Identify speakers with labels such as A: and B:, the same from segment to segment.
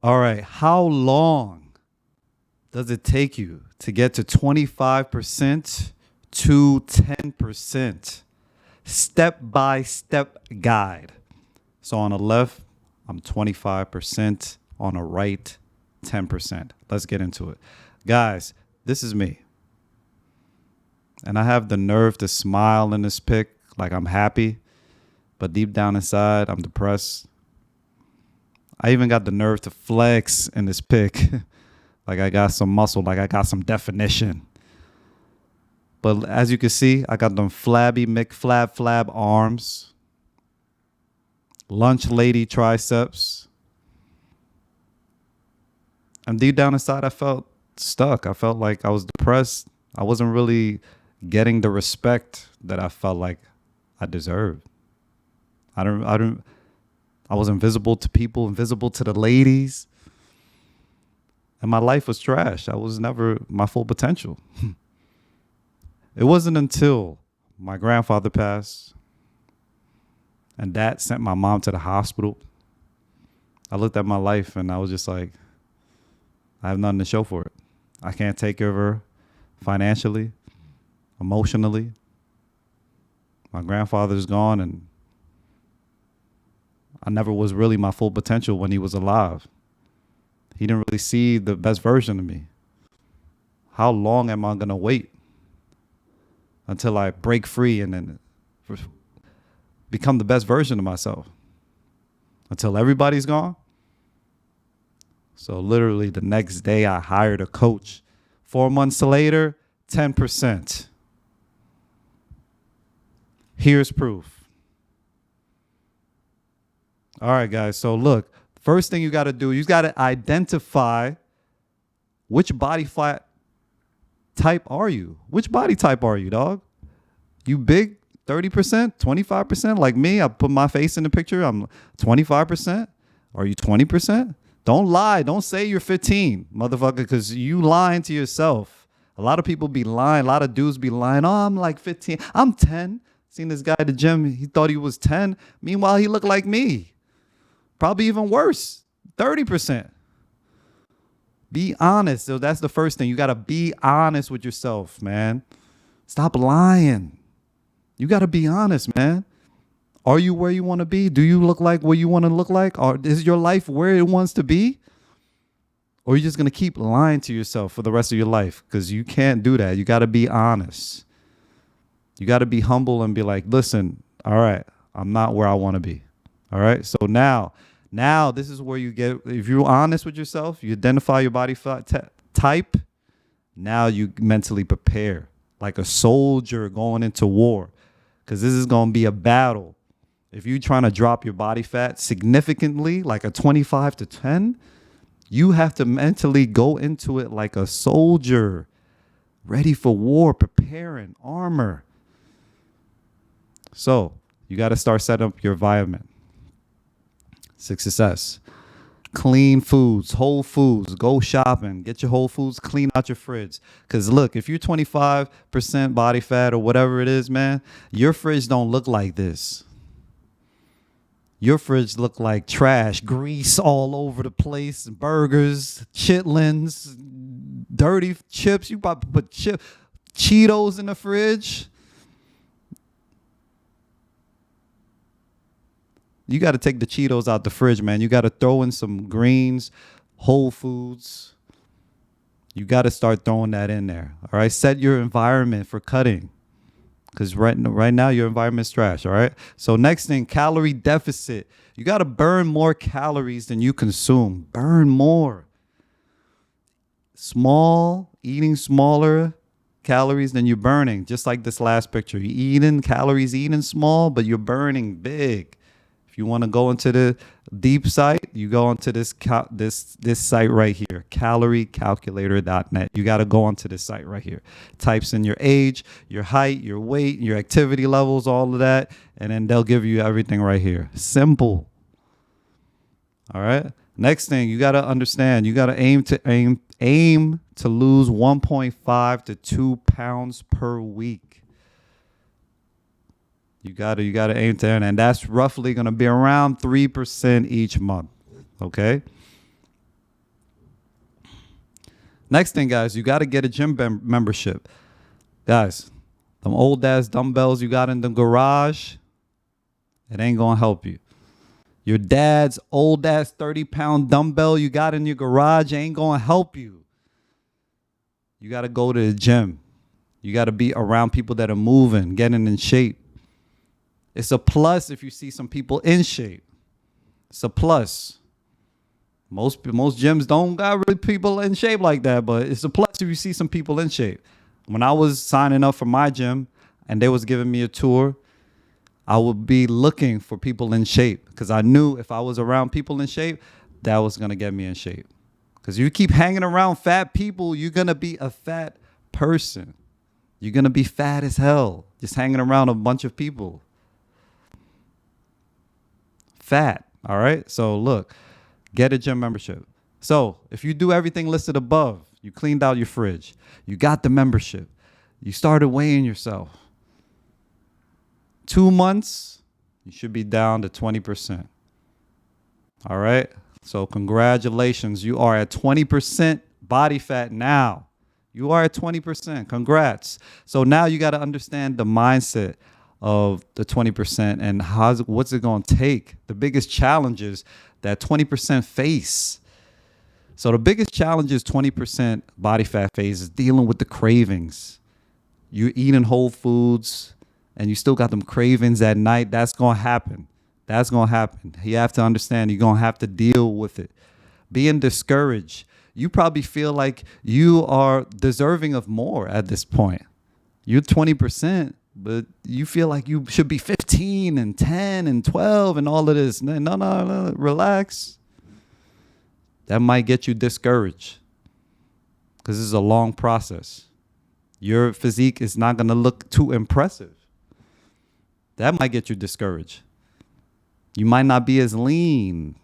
A: All right. How long does it take you to get to 25% to 10%? Step by step guide. So on the left, I'm 25%. On the right, 10%. Let's get into it. Guys, this is me. And I have the nerve to smile in this pic like I'm happy, but deep down inside, I'm depressed. I even got the nerve to flex in this pic like I got some muscle, like I got some definition. But as you can see, I got them flabby McFlab arms, lunch lady triceps. And deep down inside, I felt stuck. I felt like I was depressed. I wasn't really getting the respect that I felt like I deserved. I was invisible to people, invisible to the ladies. And my life was trash. I was never my full potential. It wasn't until my grandfather passed and dad sent my mom to the hospital. I looked at my life and I was just like, I have nothing to show for it. I can't take care of her financially, emotionally. My grandfather's gone and I never was really my full potential when he was alive. He didn't really see the best version of me. How long am I going to wait until I break free and then become the best version of myself? Until everybody's gone? So literally the next day I hired a coach. 4 months later, 10%. Here's proof. All right, guys. So look, first thing you got to do, you got to identify which body fat type are you? Which body type are you, dog? You big 30%, 25%? Like me, I put my face in the picture. I'm 25%. Are you 20%? Don't lie. Don't say you're 15, motherfucker, because you lying to yourself. A lot of people be lying. A lot of dudes be lying. Oh, I'm like 15. I'm 10. Seen this guy at the gym. He thought he was 10. Meanwhile, he looked like me. Probably even worse, 30%. Be honest. So that's the first thing. You got to be honest with yourself, man. Stop lying. You got to be honest, man. Are you where you want to be? Do you look like what you want to look like? Or is your life where it wants to be? Or are you just going to keep lying to yourself for the rest of your life? Because you can't do that. You got to be honest. You got to be humble and be like, listen, all right, I'm not where I want to be. All right. So now this is where you get, if you're honest with yourself, you identify your body type. Now you mentally prepare like a soldier going into war, because this is going to be a battle. If you're trying to drop your body fat significantly, like a 25 to 10, you have to mentally go into it like a soldier, ready for war, preparing armor. So you got to start setting up your environment. Success. Clean foods, whole foods, go shopping, get your whole foods, clean out your fridge. Because look, if you're 25% body fat or whatever it is, man, your fridge don't look like this. Your fridge look like trash, grease all over the place, burgers, chitlins, dirty chips. You about to put Cheetos in the fridge. You got to take the Cheetos out the fridge, man. You got to throw in some greens, whole foods. You got to start throwing that in there. All right. Set your environment for cutting, because right now your environment's trash. All right. So next thing, calorie deficit. You got to burn more calories than you consume. Burn more. Eating smaller calories than you're burning. Just like this last picture. You eating small, but you're burning big. If you want to go into the deep site, you go onto this site right here, caloriecalculator.net. You got to go onto this site right here. Types in your age, your height, your weight, your activity levels, all of that, and then they'll give you everything right here. Simple. All right. Next thing, you got to understand, you got to aim to lose 1.5 to 2 pounds per week. You gotta aim to earn, and that's roughly gonna be around 3% each month. Okay. Next thing, guys, you got to get a gym membership. Guys, them old ass dumbbells you got in the garage, it ain't going to help you. Your dad's old ass 30-pound dumbbell you got in your garage ain't going to help you. You got to go to the gym. You got to be around people that are moving, getting in shape. It's a plus if you see some people in shape. It's a plus. Most gyms don't got really people in shape like that, but it's a plus if you see some people in shape. When I was signing up for my gym and they was giving me a tour, I would be looking for people in shape because I knew if I was around people in shape, that was going to get me in shape. Because you keep hanging around fat people, you're going to be a fat person. You're going to be fat as hell just hanging around a bunch of people. Fat, all right? So look. Get a gym membership. So if you do everything listed above, you cleaned out your fridge, you got the membership, you started weighing yourself. 2 months, you should be down to 20%. All right. So congratulations. You are at 20% body fat now. You are at 20%. Congrats. So now you got to understand the mindset of the 20% and what's it going to take. The biggest challenges that 20% face. So the biggest challenge is 20% body fat phase is dealing with the cravings. You're eating whole foods and you still got them cravings at night. That's going to happen. That's going to happen. You have to understand you're going to have to deal with it. Being discouraged. You probably feel like you are deserving of more at this point. You're 20%. But you feel like you should be 15 and 10 and 12 and all of this. No, relax. That might get you discouraged because this is a long process. Your physique is not going to look too impressive. That might get you discouraged. You might not be as lean.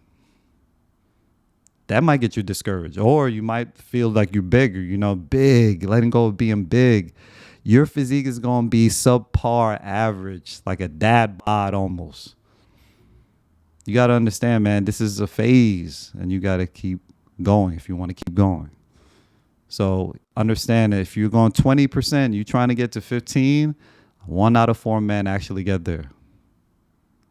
A: That might get you discouraged. Or you might feel like you're bigger, big, letting go of being big. Your physique is going to be subpar average, like a dad bod almost. You got to understand, man, this is a phase and you got to keep going if you want to keep going. So understand that if you're going 20%, you're trying to get to 15, 1 out of 4 men actually get there.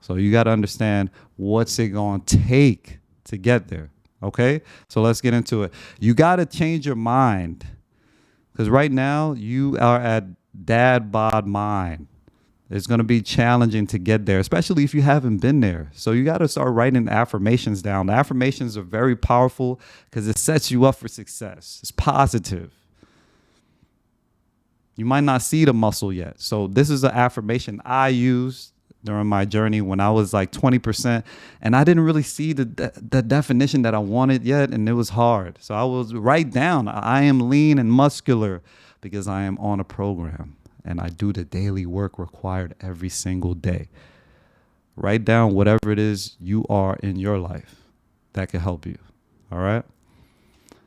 A: So you got to understand what's it going to take to get there. Okay, so let's get into it. You got to change your mind. Because right now, you are at dad bod mind. It's going to be challenging to get there, especially if you haven't been there. So you got to start writing affirmations down. The affirmations are very powerful because it sets you up for success. It's positive. You might not see the muscle yet. So this is an affirmation I used during my journey when I was like 20%. And I didn't really see the definition that I wanted yet. And it was hard. So I was write down, I am lean and muscular because I am on a program and I do the daily work required every single day. Write down whatever it is you are in your life that can help you. All right.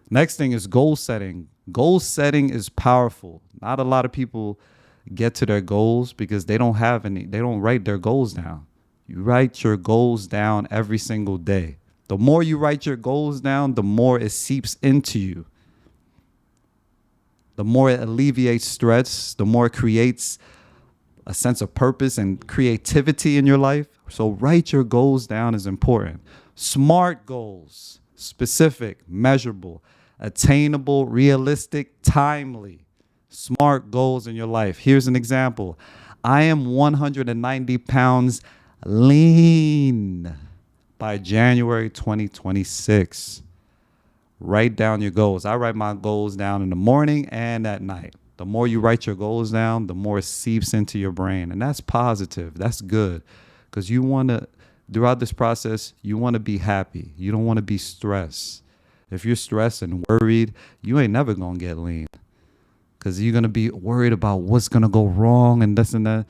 A: Next thing is goal setting. Goal setting is powerful. Not a lot of people get to their goals because they don't write their goals down. You write your goals down every single day. The more you write your goals down, the more it seeps into you. The more it alleviates stress, the more it creates a sense of purpose and creativity in your life. So write your goals down is important. SMART goals, specific, measurable, attainable, realistic, timely. SMART goals in your life. Here's an example. I am 190 pounds lean by January 2026. Write down your goals. I write my goals down in the morning and at night. The more you write your goals down, the more it seeps into your brain. And that's positive. That's good. Because you want to, throughout this process, you want to be happy. You don't want to be stressed. If you're stressed and worried, you ain't never going to get lean. Because you're going to be worried about what's going to go wrong and this and that.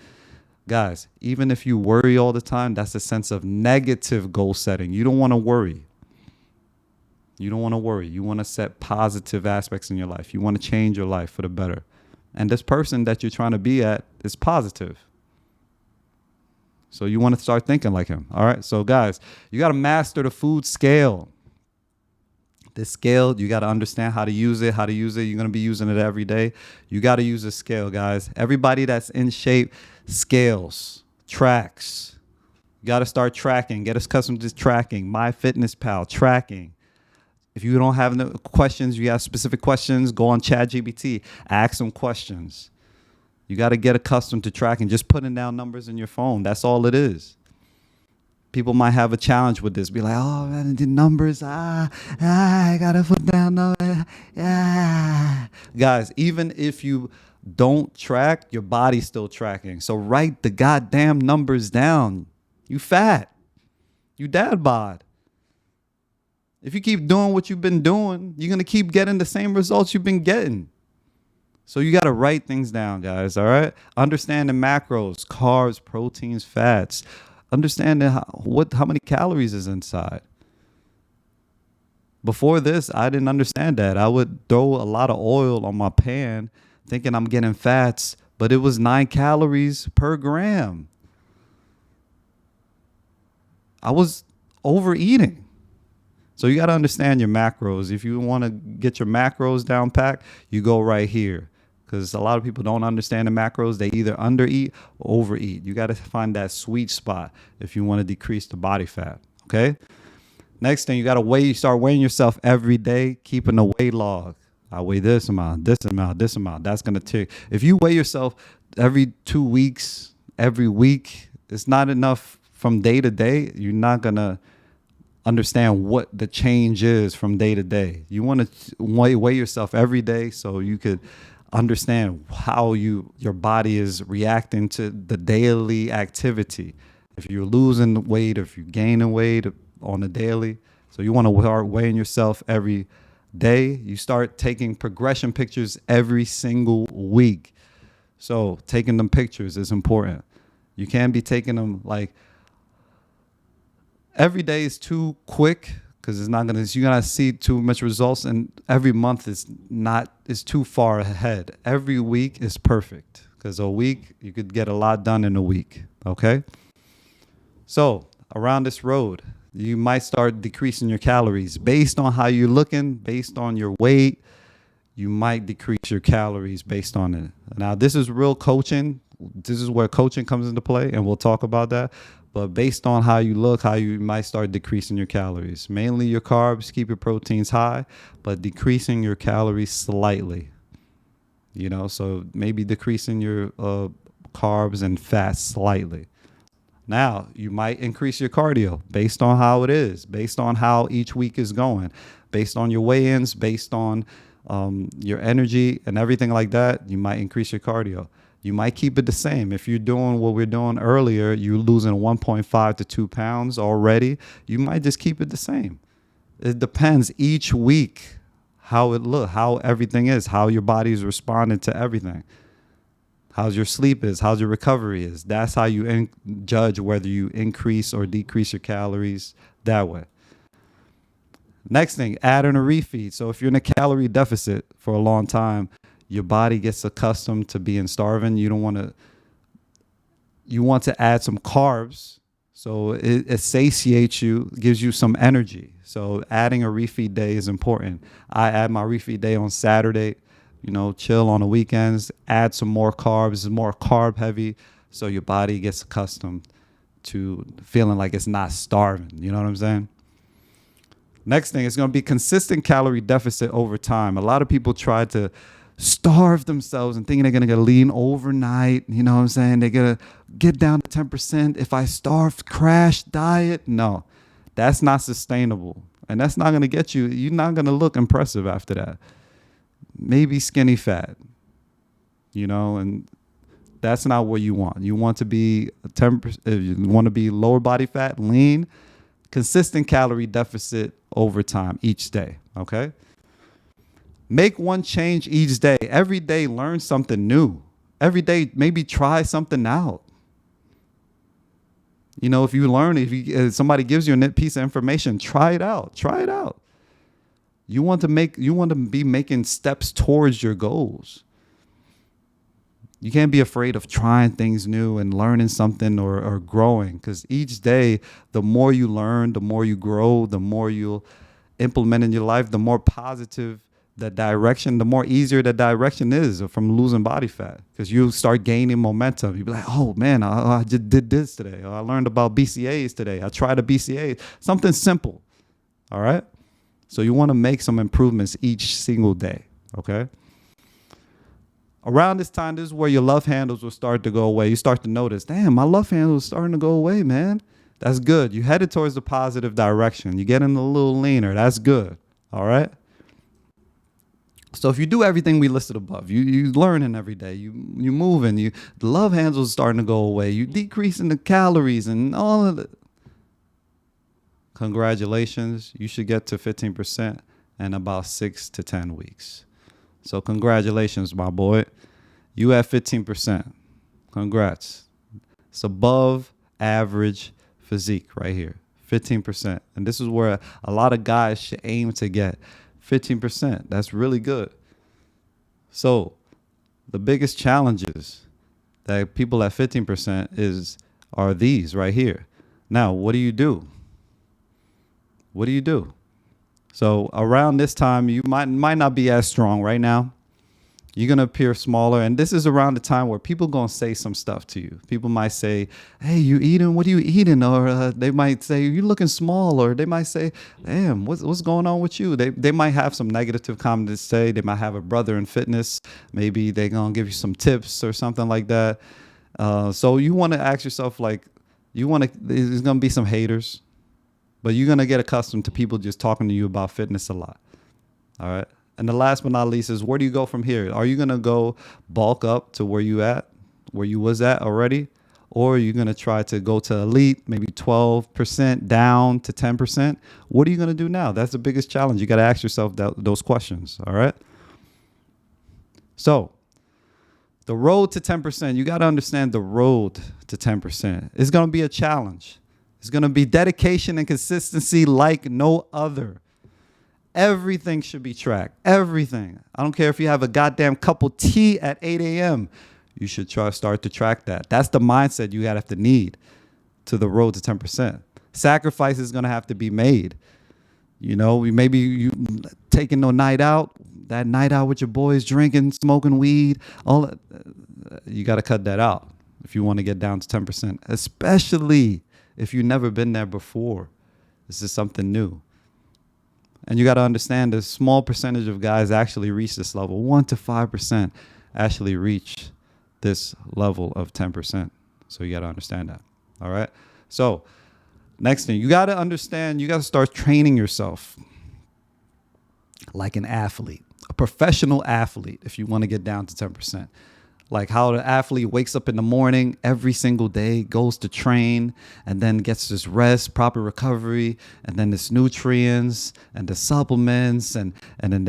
A: Guys, even if you worry all the time, that's a sense of negative goal setting. You don't want to worry. You don't want to worry. You want to set positive aspects in your life. You want to change your life for the better. And this person that you're trying to be at is positive. So you want to start thinking like him. All right. So guys, you got to master the food scale. This scale, you got to understand how to use it, You're going to be using it every day. You got to use a scale, guys. Everybody that's in shape scales, tracks. You got to start tracking. Get accustomed to tracking. MyFitnessPal, tracking. If you don't have no questions, you have specific questions, go on ChatGPT, ask some questions. You got to get accustomed to tracking, just putting down numbers in your phone. That's all it is. People might have a challenge with this. Be like, oh, man, the numbers. I got to put down numbers. Guys, even if you don't track, your body's still tracking. So write the goddamn numbers down. You fat. You dad bod. If you keep doing what you've been doing, you're going to keep getting the same results you've been getting. So you got to write things down, guys, all right? Understand the macros, carbs, proteins, fats. Understanding how many calories is inside. Before this, I didn't understand that. I would throw a lot of oil on my pan thinking I'm getting fats, but it was 9 calories per gram. I was overeating. So you got to understand your macros. If you want to get your macros down packed, you go right here. Because a lot of people don't understand the macros. They either undereat or overeat. You got to find that sweet spot if you want to decrease the body fat. Okay. Next thing, you got to weigh. You start weighing yourself every day, keeping a weight log. I weigh this amount, this amount, this amount. That's going to take. If you weigh yourself every 2 weeks, every week, it's not enough from day to day. You're not going to understand what the change is from day to day. You want to weigh yourself every day so you could understand how your body is reacting to the daily activity. If you're losing weight, if you're gaining weight on a daily. So you want to start weighing yourself every day. You start taking progression pictures every single week. So taking them pictures is important. You can't be taking them like every day is too quick. Because you're gonna see too much results, and every month is too far ahead. Every week is perfect, because a week you could get a lot done in a week. Okay, so around this road, you might start decreasing your calories based on how you're looking, based on your weight. You might decrease your calories based on it. Now, this is real coaching. This is where coaching comes into play, and we'll talk about that. But based on how you look, how you might start decreasing your calories. Mainly your carbs, keep your proteins high, but decreasing your calories slightly. So maybe decreasing your carbs and fats slightly. Now, you might increase your cardio based on how it is, based on how each week is going, based on your weigh-ins, based on your energy and everything like that. You might increase your cardio. You might keep it the same. If you're doing what we're doing earlier, you're losing 1.5 to 2 pounds already. You might just keep it the same. It depends each week how it looks, how everything is, how your body is responding to everything. How's your sleep is, how's your recovery is. That's how you judge whether you increase or decrease your calories that way. Next thing, add in a refeed. So if you're in a calorie deficit for a long time, your body gets accustomed to being starving. You want to add some carbs so it satiates you, gives you some energy. So adding a refeed day is important. I add my refeed day on Saturday, chill on the weekends, add some more carbs. It's more carb heavy, so your body gets accustomed to feeling like it's not starving. You know what I'm saying? Next thing is going to be consistent calorie deficit over time. A lot of people try to starve themselves and thinking they're going to get lean overnight. You know what I'm saying? They're going to get down to 10%. If I starve, crash diet. No, that's not sustainable. And that's not going to get you. You're not going to look impressive after that. Maybe skinny fat, and that's not what you want. You want to be 10%. You want to be lower body fat, lean, consistent calorie deficit over time each day. Okay. Make one change each day. Every day, learn something new. Every day, maybe try something out. If you learn, if somebody gives you a piece of information, try it out. Try it out. You want to be making steps towards your goals. You can't be afraid of trying things new and learning something or growing, because each day, the more you learn, the more you grow, the more you'll implement in your life, the more positive the direction, the more easier the direction is from losing body fat, because you start gaining momentum. You be like, oh man, I just did this today. Or I learned about BCAs today. I tried a BCA, something simple. All right. So you want to make some improvements each single day. Okay. Around this time, this is where your love handles will start to go away. You start to notice, damn, my love handle is starting to go away, man. That's good. You headed towards the positive direction. You're getting a little leaner. That's good. All right. So if you do everything we listed above, you learning every day, you moving, the love handles is starting to go away, you decreasing the calories and all of it. Congratulations, you should get to 15% in about 6 to 10 weeks. So congratulations, my boy. You at 15%. Congrats. It's above average physique right here, 15%. And this is where a lot of guys should aim to get. 15%. That's really good. So the biggest challenges that people at 15% are these right here. Now, what do? What do you do? So around this time, you might not be as strong right now. You're going to appear smaller. And this is around the time where people going to say some stuff to you. People might say, hey, you eating? What are you eating? Or they might say, you looking small. Or they might say, damn, what's going on with you? They might have some negative comments to say. They might have a brother in fitness. Maybe they're going to give you some tips or something like that. So you want to ask yourself, like, there's going to be some haters. But you're going to get accustomed to people just talking to you about fitness a lot. All right. And the last but not least is, where do you go from here? Are you going to go bulk up to where you was at already? Or are you going to try to go to elite, maybe 12% down to 10%? What are you going to do now? That's the biggest challenge. You got to ask yourself those questions. All right. So the road to 10%, you got to understand the road to 10%. It's going to be a challenge. It's going to be dedication and consistency like no other. Everything should be tracked. Everything. I don't care if you have a goddamn cup of tea at 8 a.m. You should start to track that. That's the mindset you have to need to the road to 10%. Sacrifice is going to have to be made. You know, maybe you taking a night out, that night out with your boys, drinking, smoking weed, all that, you got to cut that out if you want to get down to 10%, especially if you've never been there before. This is something new. And you got to understand a small percentage of guys actually reach this level. 1 to 5% actually reach this level of 10%. So you got to understand that. All right. So next thing, you got to understand, you got to start training yourself like an athlete, a professional athlete, if you want to get down to 10%. Like how the athlete wakes up in the morning every single day, goes to train, and then gets this rest, proper recovery, and then this nutrients and the supplements, and then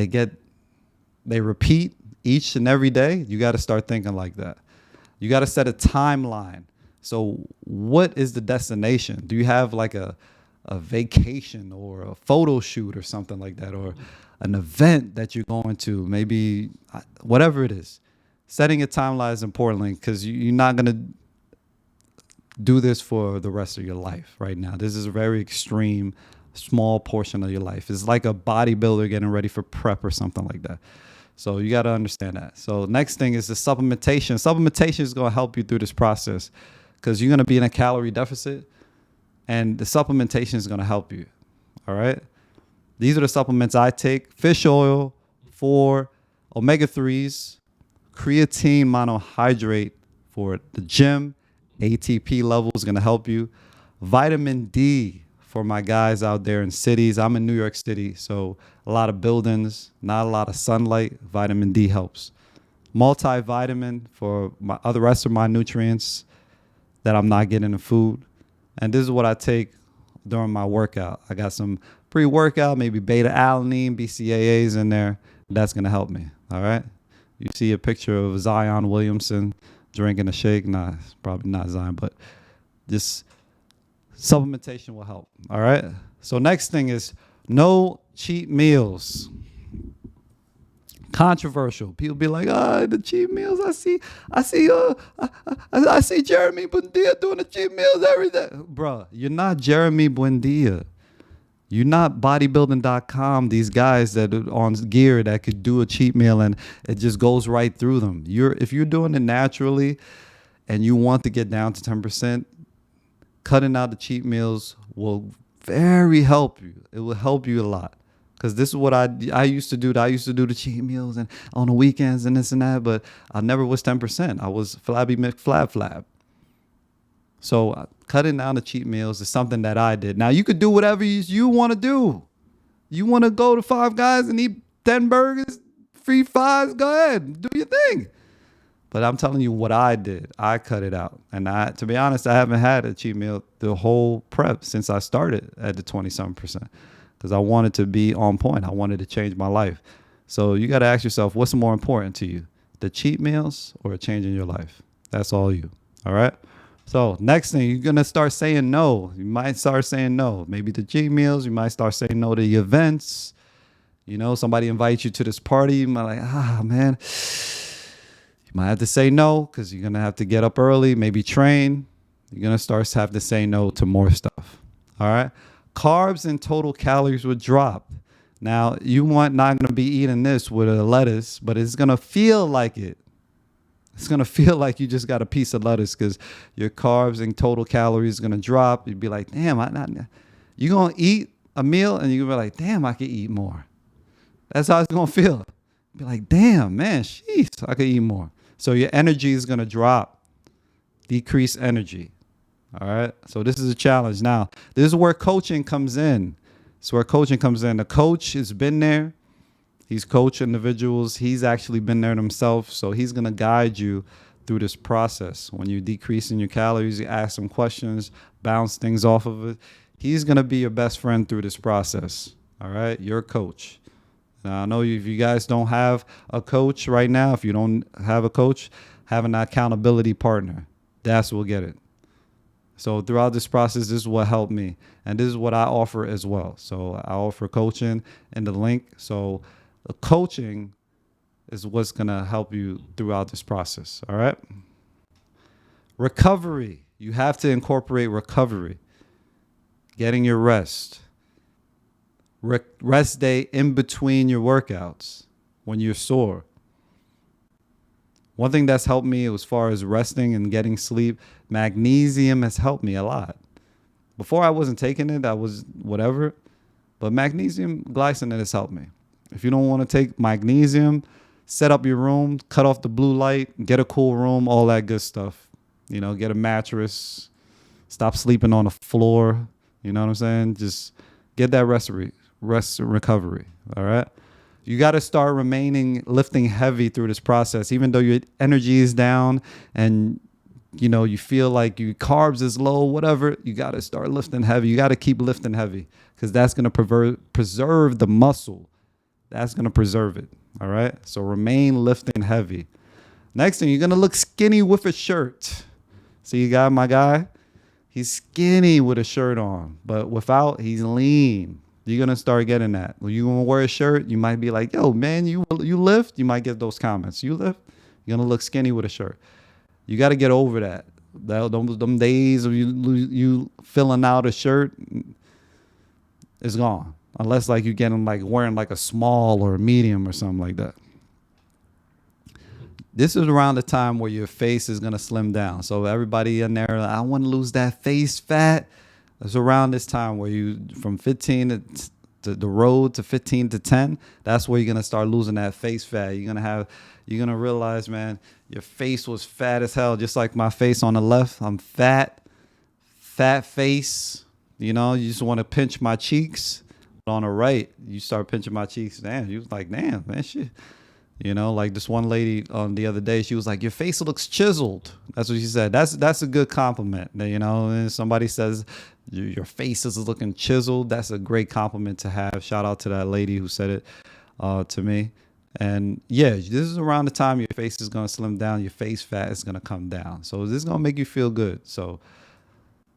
A: they repeat each and every day. You got to start thinking like that. You got to set a timeline. So what is the destination? Do you have like a vacation or a photo shoot or something like that, or an event that you're going to, maybe whatever it is? Setting a timeline is important, because you're not going to do this for the rest of your life right now. This is a very extreme, small portion of your life. It's like a bodybuilder getting ready for prep or something like that. So you got to understand that. So next thing is the supplementation. Supplementation is going to help you through this process, because you're going to be in a calorie deficit, and the supplementation is going to help you. All right. These are the supplements I take: fish oil, 4 omega-3s, creatine monohydrate for the gym, ATP level is going to help you. Vitamin D for my guys out there in cities. I'm in New York City, so a lot of buildings, not a lot of sunlight. Vitamin D helps. Multivitamin for the rest of my nutrients that I'm not getting in food. And this is what I take during my workout. I got some pre-workout, maybe beta-alanine, BCAAs in there. That's going to help me, all right? You see a picture of Zion Williamson drinking a shake. Nah, it's probably not Zion, but just supplementation will help. All right. So next thing is no cheat meals. Controversial. People be like, the cheat meals. I see Jeremy Buendia doing the cheat meals every day. Bruh, you're not Jeremy Buendia. You're not bodybuilding.com, these guys that are on gear that could do a cheat meal and it just goes right through them. If you're doing it naturally and you want to get down to 10%, cutting out the cheat meals will very help you. It will help you a lot. Because this is what I used to do. I used to do the cheat meals and on the weekends and this and that, but I never was 10%. I was Flabby McFlab. So cutting down the cheat meals is something that I did. Now, you could do whatever you want to do. You want to go to Five Guys and eat 10 burgers, free fries, go ahead. Do your thing. But I'm telling you what I did. I cut it out. And to be honest, I haven't had a cheat meal the whole prep since I started at the 20-something%. Because I wanted to be on point. I wanted to change my life. So you got to ask yourself, what's more important to you? The cheat meals or changing your life? That's all you. All right? So next thing, you're going to start saying no. You might start saying no. Maybe the cheat meals. You might start saying no to the events. You know, somebody invites you to this party. You might man. You might have to say no because you're going to have to get up early, maybe train. You're going to start have to say no to more stuff. All right? Carbs and total calories would drop. Now, you not going to be eating this with a lettuce, but it's going to feel like it. It's going to feel like you just got a piece of lettuce because your carbs and total calories are going to drop. You'd be like, damn, you're going to eat a meal and you're going to be like, damn, I could eat more. That's how it's going to feel. Be like, damn, man, sheesh, I could eat more. So your energy is going to drop, decrease energy. All right. So this is a challenge. Now, this is where coaching comes in. It's where coaching comes in. The coach has been there. He's coached individuals. He's actually been there himself. So he's going to guide you through this process. When you're decreasing your calories, you ask some questions, bounce things off of it. He's going to be your best friend through this process. All right. Your coach. Now, I know if you guys don't have a coach right now, if you don't have a coach, have an accountability partner. That's what will get it. So throughout this process, this is what helped me. And this is what I offer as well. So I offer coaching in the link. So the coaching is what's going to help you throughout this process. All right. Recovery. You have to incorporate recovery. Getting your rest. Rest day in between your workouts when you're sore. One thing that's helped me as far as resting and getting sleep, magnesium has helped me a lot. Before I wasn't taking it, I was whatever, but magnesium glycinate has helped me. If you don't want to take magnesium, set up your room, cut off the blue light, get a cool room, all that good stuff. You know, get a mattress, stop sleeping on the floor. You know what I'm saying? Just get that rest and recovery. All right. You got to start lifting heavy through this process, even though your energy is down and, you know, you feel like your carbs is low, whatever. You got to start lifting heavy. You got to keep lifting heavy because that's going to preserve the muscle. That's going to preserve it. All right. So remain lifting heavy. Next thing, you're going to look skinny with a shirt. See, you got my guy? He's skinny with a shirt on, but without, he's lean. You're going to start getting that. When you're going to wear a shirt, you might be like, yo, man, you lift? You might get those comments. You lift? You're going to look skinny with a shirt. You got to get over that. Them days of you filling out a shirt is gone. Unless like you getting like wearing like a small or a medium or something like that. This is around the time where your face is going to slim down. So everybody in there, I want to lose that face fat. It's around this time where you, from 15 to the road to 15 to 10, that's where you're going to start losing that face fat. You're going to realize, man, your face was fat as hell. Just like my face on the left, I'm fat face. You know, you just want to pinch my cheeks. But on the right, you start pinching my cheeks. Damn, you was like, damn, man, shit. You know, like this one lady on the other day, she was like, your face looks chiseled. That's what she said. That's a good compliment. You know, and somebody says your face is looking chiseled. That's a great compliment to have. Shout out to that lady who said it to me. And yeah, this is around the time your face is going to slim down. Your face fat is going to come down. So this is going to make you feel good.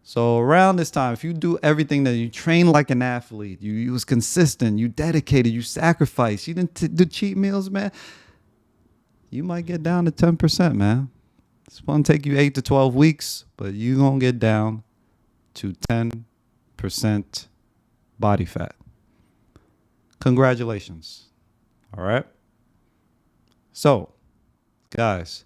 A: So around this time, if you do everything that you train like an athlete, you was consistent, you dedicated, you sacrificed, you didn't do cheat meals, man, you might get down to 10%, man. It's going to take you 8 to 12 weeks, but you're going to get down to 10% body fat. Congratulations. All right. So, guys,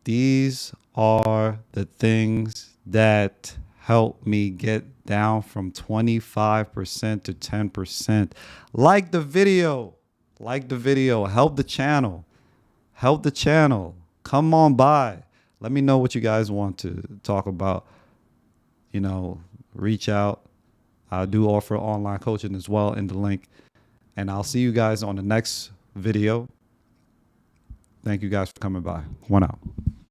A: these are the things that help me get down from 25% to 10%. Like the video. Like the video. Help the channel. Help the channel. Come on by. Let me know what you guys want to talk about. You know, reach out. I do offer online coaching as well in the link. And I'll see you guys on the next video. Thank you guys for coming by. One out.